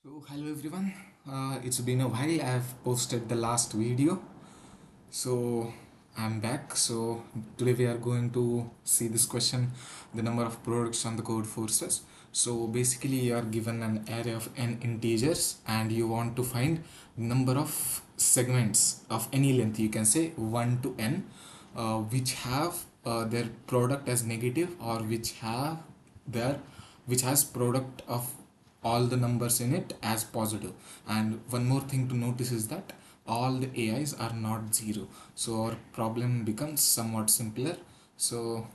So hello everyone, it's been a while. I've posted the last video, so I'm back. So today we are going to see this question, the number of products on the code forces. So basically you are given an array of n integers and you want to find number of segments of any length, you can say 1 to n, which have their product as negative, or which has product of all the numbers in it as positive. And one more thing to notice is that all the AIs are not zero, so our problem becomes somewhat simpler. So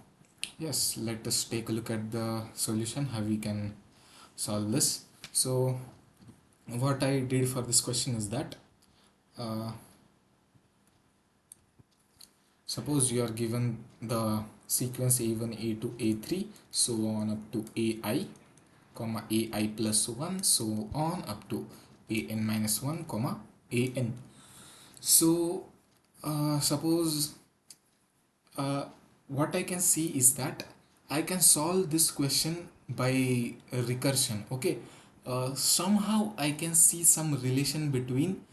yes, let us take a look at the solution, how we can solve this. So what I did for this question is that uh, suppose you are given the sequence a1 a2 a3 so on up to ai comma ai plus 1 so on up to an minus 1 comma an. So suppose what I can see is that I can solve this question by recursion. Okay, somehow I can see some relation between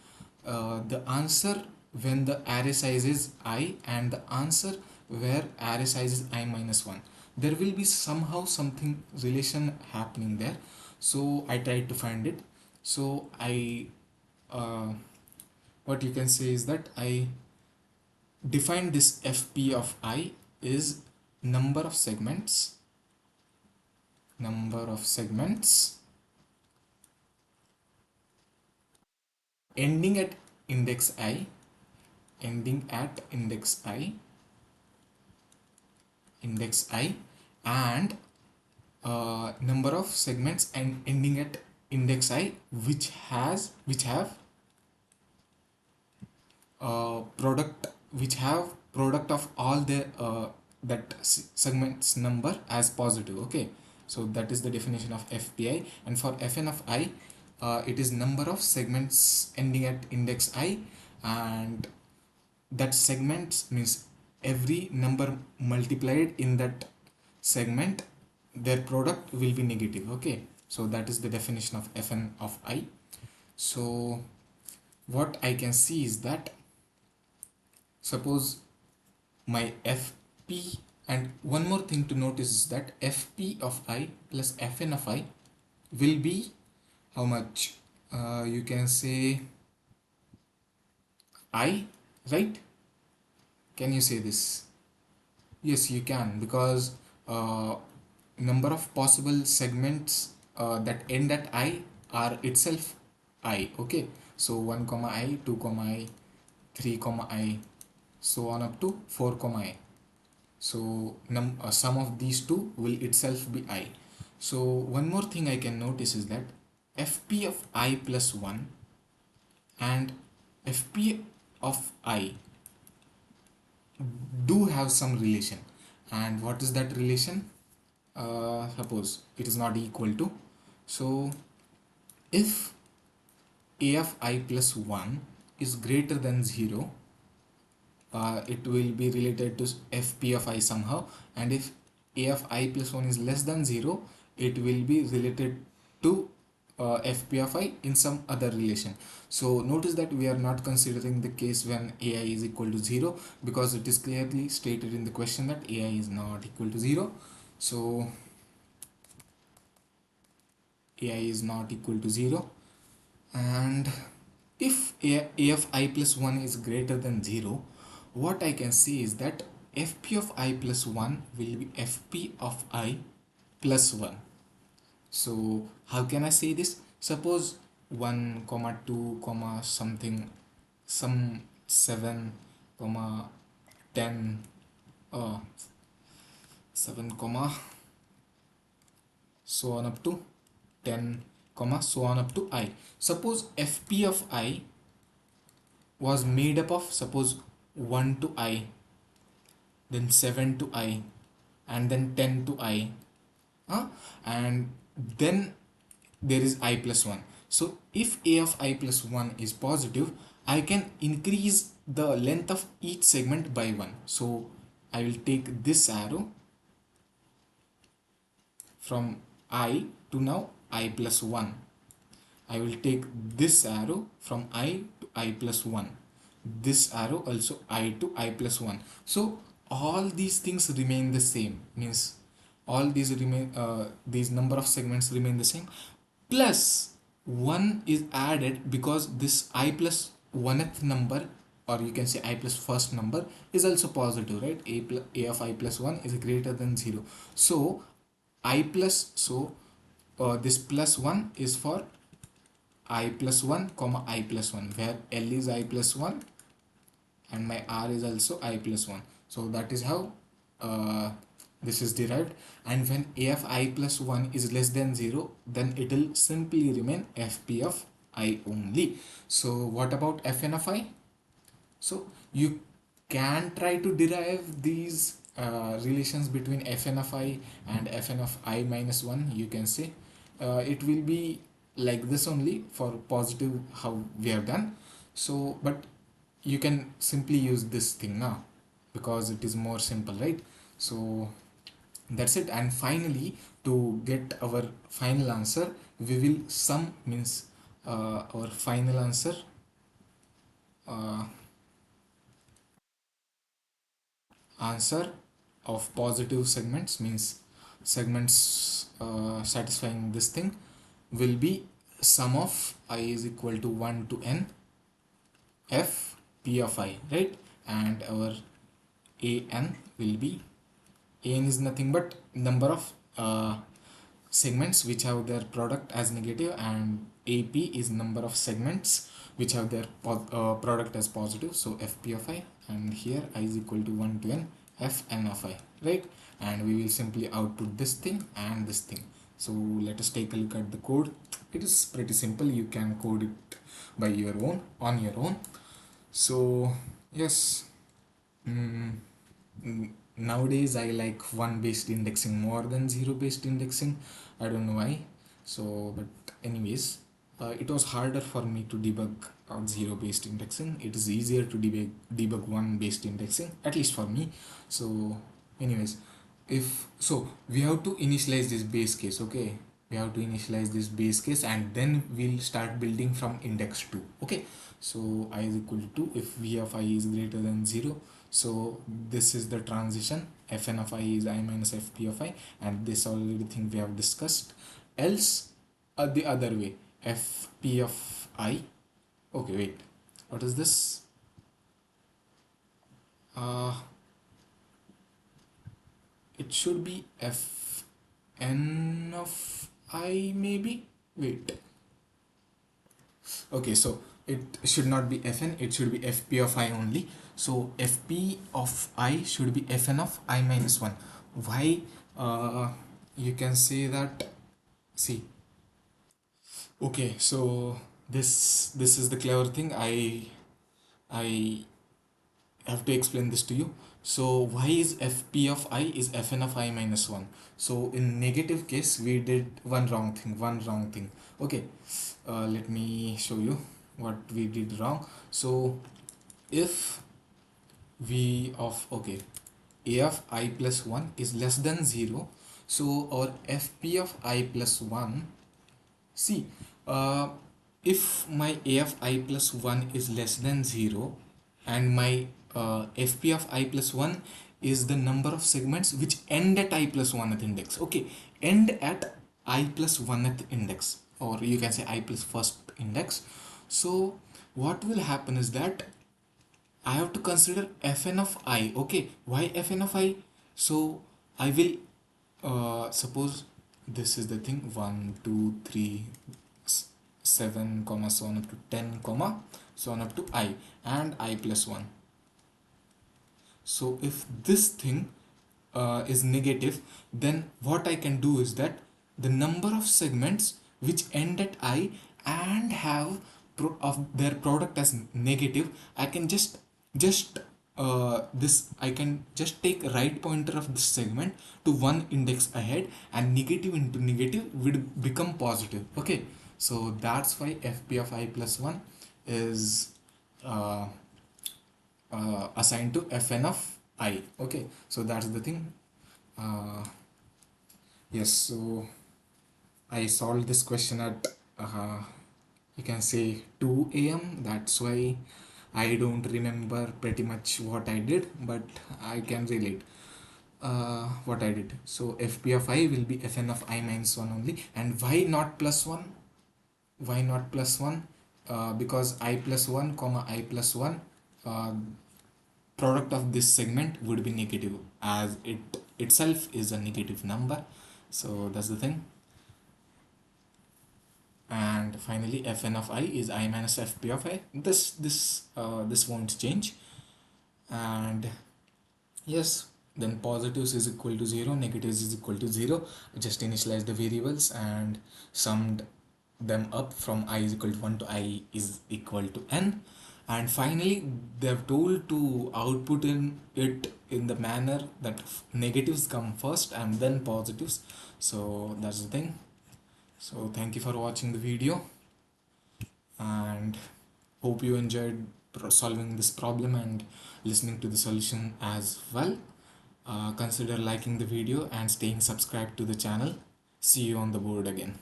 the answer when the array size is I and the answer where array size is I minus 1. There will be somehow something relation happening there. So I tried to find it. So I what you can say is that I define this fp of I is number of segments ending at index I ending at index I and number of segments and ending at index I which have product of all the that segments number as positive. Okay, so that is the definition of fpi, and for fn of I, it is number of segments ending at index I, and that segments means every number multiplied in that segment, their product will be negative. Okay, so that is the definition of fn of I. So what I can see is that suppose my fp, and one more thing to notice is that fp of I plus fn of I will be how much, you can say I, right? Can you say this? Yes, you can, because number of possible segments that end at I are itself I. Okay, so 1 comma I, 2 comma I, 3 comma I, so on up to 4 comma I. So sum of these two will itself be I. So one more thing I can notice is that fp of I plus 1 and fp of I do have some relation. And what is that relation? Suppose it is not equal to, so if a of I plus 1 is greater than 0, it will be related to fp of I somehow, and if a of I plus 1 is less than 0, it will be related to fp of I in some other relation. So notice that we are not considering the case when ai is equal to 0, because it is clearly stated in the question that ai is not equal to 0. So ai is not equal to 0, and if a of I plus 1 is greater than 0, what I can see is that fp of I plus 1 will be fp of I plus 1. So how can I say this? Suppose 1 comma 2 comma something, some 7 comma 10, uh, 7 comma so on up to 10 comma so on up to I. Suppose fp of I was made up of, suppose 1 to I, then 7 to I, and then 10 to I, and then there is I plus 1. So if a of I plus 1 is positive, I can increase the length of each segment by 1. So I will take this arrow from I to now I plus 1, I will take this arrow from I to I plus 1, this arrow also I to I plus 1. So all these things remain the same, means all these remain, these number of segments remain the same, plus 1 is added because this I plus 1th number, or you can say I plus first number, is also positive, right? A of I plus 1 is greater than 0. So I plus, so this plus 1 is for I plus 1 comma I plus 1, where L is I plus 1 and my R is also I plus 1. So that is how this is derived. And when A of I plus 1 is less than 0, then it will simply remain Fp of I only. So what about Fn of I? So you can try to derive these relations between Fn of I and Fn of I minus 1. You can say it will be like this only for positive, how we have done. So but you can simply use this thing now because it is more simple, right? So that's it. And finally, to get our final answer, we will sum, means our final answer, uh, answer of positive segments, means segments satisfying this thing, will be sum of I is equal to 1 to n f p of I, right? And our an will be, an is nothing but number of segments which have their product as negative, and ap is number of segments which have their product as positive. So fp of I, and here I is equal to 1 to n fn of I, right? And we will simply output this thing and this thing. So let us take a look at the code. It is pretty simple, you can code it by your own, on your own. So yes, mm, nowadays I like one based indexing more than zero based indexing. I don't know why. So but anyways, it was harder for me to debug zero based indexing. It is easier to debug one based indexing, at least for me. So anyways, if so, we have to initialize this base case. Okay, we have to initialize this base case, and then we'll start building from index 2. Okay, so I is equal to 2 if v of I is greater than 0. So this is the transition, fn of I is I minus fp of I, and this already thing we have discussed. Else the other way, fp of I, okay wait, what is this? uh it should be fn of I, maybe. Wait, okay, so it should not be fn, it should be fp of I only. So fp of I should be fn of I minus 1. Why? You can say that, see, okay, so this is the clever thing. I have to explain this to you. So why is fp of I is fn of I minus 1? So in negative case we did one wrong thing. Okay, let me show you what we did wrong. So if v of, okay, a of I plus 1 is less than 0, so our fp of I plus 1, see, if my a of I plus 1 is less than 0, and my fp of I plus 1 is the number of segments which end at I plus 1th index. Okay, end at I plus 1th index, or you can say I plus first index. So what will happen is that I have to consider fn of I. Okay, why fn of I? So I will suppose this is the thing, 1 2 3 7 comma so on up to 10 comma so on up to I and I plus 1. So if this thing is negative, then what I can do is that the number of segments which end at I and have of their product as negative, I can just this I can just take right pointer of this segment to one index ahead, and negative into negative would become positive. Okay, so that's why fp of I plus 1 is uh, assigned to fn of I. Okay, so that's the thing. uh, yes, so I solved this question at you can say 2 a.m. That's why I don't remember pretty much what I did, but I can relate what I did. So fp of I will be fn of I minus 1 only. And why not plus 1? Why not plus 1? Because I plus 1 comma I plus 1, uh, product of this segment would be negative, as it itself is a negative number. So that's the thing. And finally fn of I is I minus fp of I. This won't change. And yes, then positives is equal to 0, negatives is equal to 0. Just initialize the variables and summed them up from I is equal to 1 to I is equal to n. And finally they've told to output in it in the manner that negatives come first and then positives. So that's the thing. So thank you for watching the video, and hope you enjoyed solving this problem and listening to the solution as well. Consider liking the video and staying subscribed to the channel. See you on the board again.